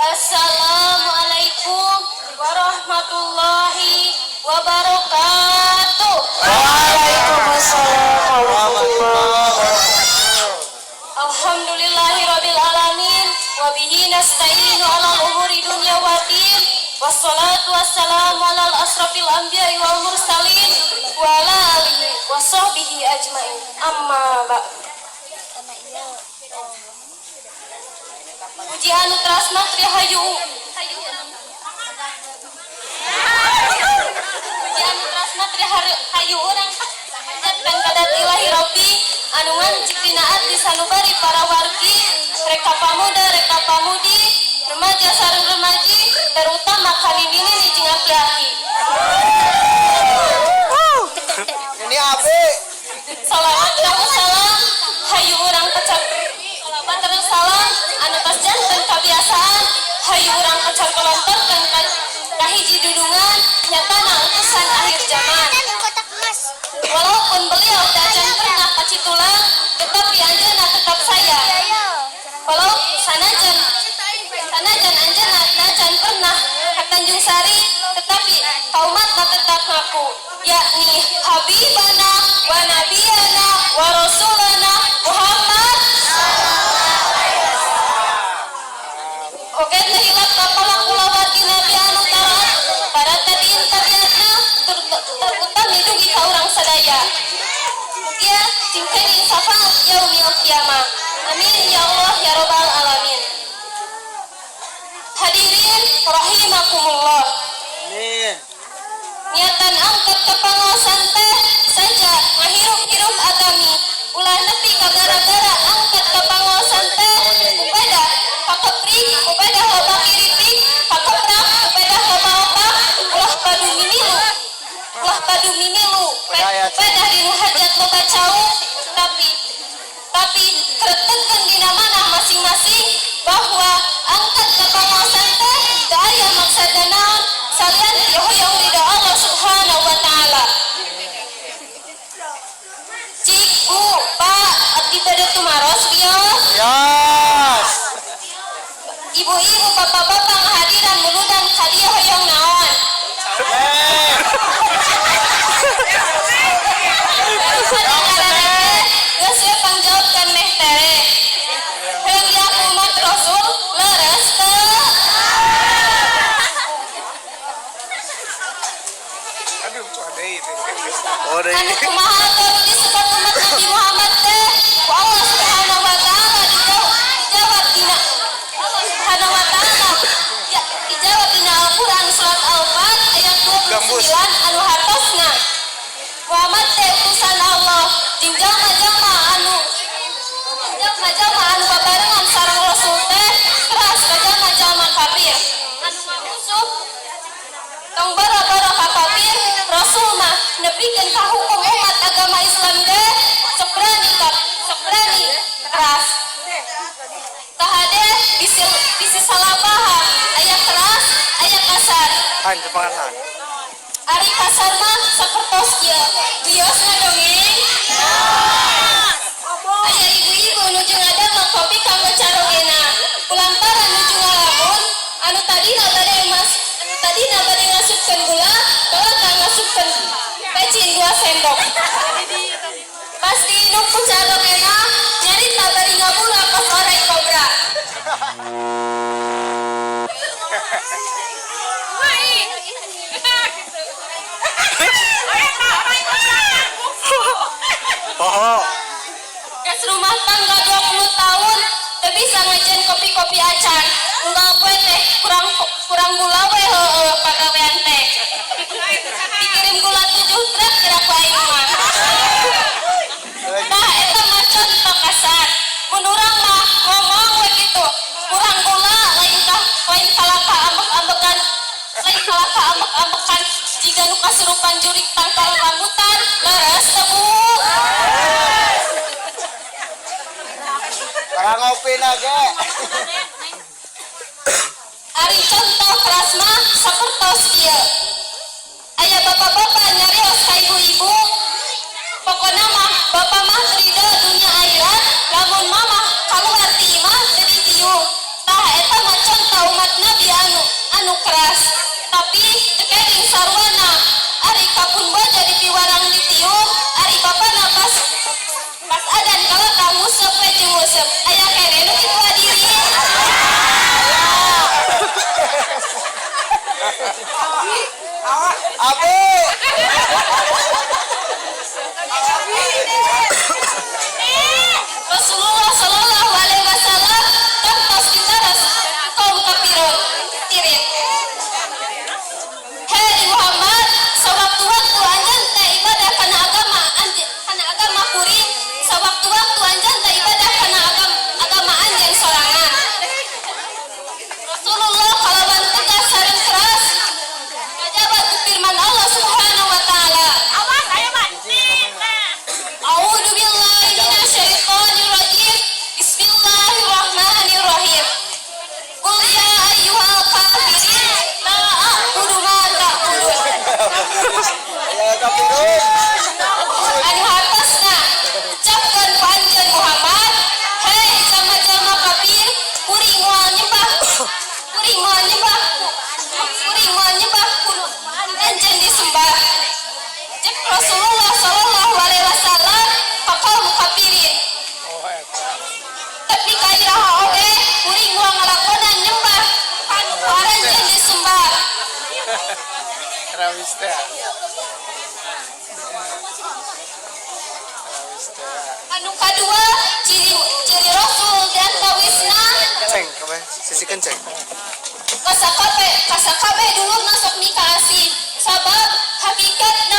Assalamualaikum warahmatullahi wabarakatuh. Waalaikumsalam warahmatullahi wabarakatuh. Alhamdulillahirabbil alamin wa bihi nasta'inu 'alal umuri dunya waddin. Wassalatu wassalamu 'alal asrafil anbiya'i wal mursalin wa 'ala alihi wa sahbihi ajmain. Amma ba'du. Puji anu trasna Tri Hayu. Puji anu trasna Tri Hayu urang panjatkeun kadat ilahi Rabbi anu ngancik dina ati sanubari para wargi, reka pamuda, reka pamudi, remaja sareng remaji, terutama kaninini jeung aki-aki. Ini Abe. Salawat kamu salam hayu urang pecah terus salam anu pas janten kebiasaan hayu urang pecah kelontorkeun ka hiji dudungan nyatana utusan akhir zaman. Walaupun beliau dajan pernah pacitulang, tetapi anjeunna tetap saya. Walau sanajan anjeunna dajan pernah ka Tanjung Sari, tetapi kaumatna tetap ngaku, yakni Habibana wa Nabiyana wa Rasulana Muhammad. Oke, hilap kapalak kulawargi Nabi anu taat para tadiin tabiatna terutama dugi ka urang sadaya. Mugia cingkeun syafaat yaumil kiamah. Amin ya Allah ya rabbal alamin. Hadirin rahimakumullah. Amin. Niatan angkat kepangaosan teh saja ngahirup-hirup agami. Ulah nepi ka gara-gara angkat kepangaosan teh upada pakeprik, upada loba kiritik, pakeprak, upada loba otak, ulah padu mimilu. Ulah padu mimilu. Upada dinu hajat loba cau, tapi kretekeun dina manah masing-masing bahwa angkat kepangaosan teh teu aya maksudna naon salian hoyong ridho Allah Subhanahu wa taala. Cik, Bu, Pak, abdi bade tumaros bios. Yas. Ibu-ibu, bapak-bapak ngahadiran muludan kadieu hoyong naon? Geus we pangjawabkeun meh tere. Hoyong ieu umat Rasul leres teu? Anu kumaha teu disebut umat Nabi Muhammad teh? Ku Allah Subhanahu wa taala dijawab dina Allah Subhanahu wa taala dijawab dina Al-Qur'an surat Al-Fat ayat 29 anu hartosna. Muhammad teh utusan Allah jeung jalma-jalma anu babarengan sareng Rasul teh keras ka jalma-jalma kafir. Anu ngamusuh tong boro-boro ka kafir, Rasul mah nepikeun ka hukum umat agama Islam teh sok berani keras. Tahade bisi salah paham, aya keras, aya kasar. Han cepat. Ari kasar mah sapertos kieu. Biosna dongeng. Aya ibu-ibu nuju ngadamel kopi kanggo carogena. Kulantaran nuju ngalamun anu tadina bade ngasupkeun gula, bawa ngasupkeun pecin 2 sendok. Pasti inung ku carogena nyarita bari ngabula ka sore kobra. Oh. Gas rumah tangga 20 tahun teu bisa ngajen kopi-kopi acan. Unggal poe teh kurang gula we heueuh pagawean teh. Dikirim gula 7 truk gerak ku aing mah. Nah, eta mah contoh kasar. Mun urang mah ngomong we kitu. Kurang gula lain kalaka ambek-ambekan. Jika nu kasurupan jurik tangkal rambutan, leres teu Bu? Para ngopi lagi. Ari contoh keras mah sapertos kieu. Aya bapak-bapak nyarios ka ibu-ibu. Pokona mah bapak mah ridho dunia akhirat, lamun mama kaluar ti imah teu ditiung. Tah eta mah contoh umat Rawis teh. Anu kadua ciri Rasul dan tawisna Ceng, apa? Sisi kenceng. kasakabe dulu nasok nikah asih sabab hakikat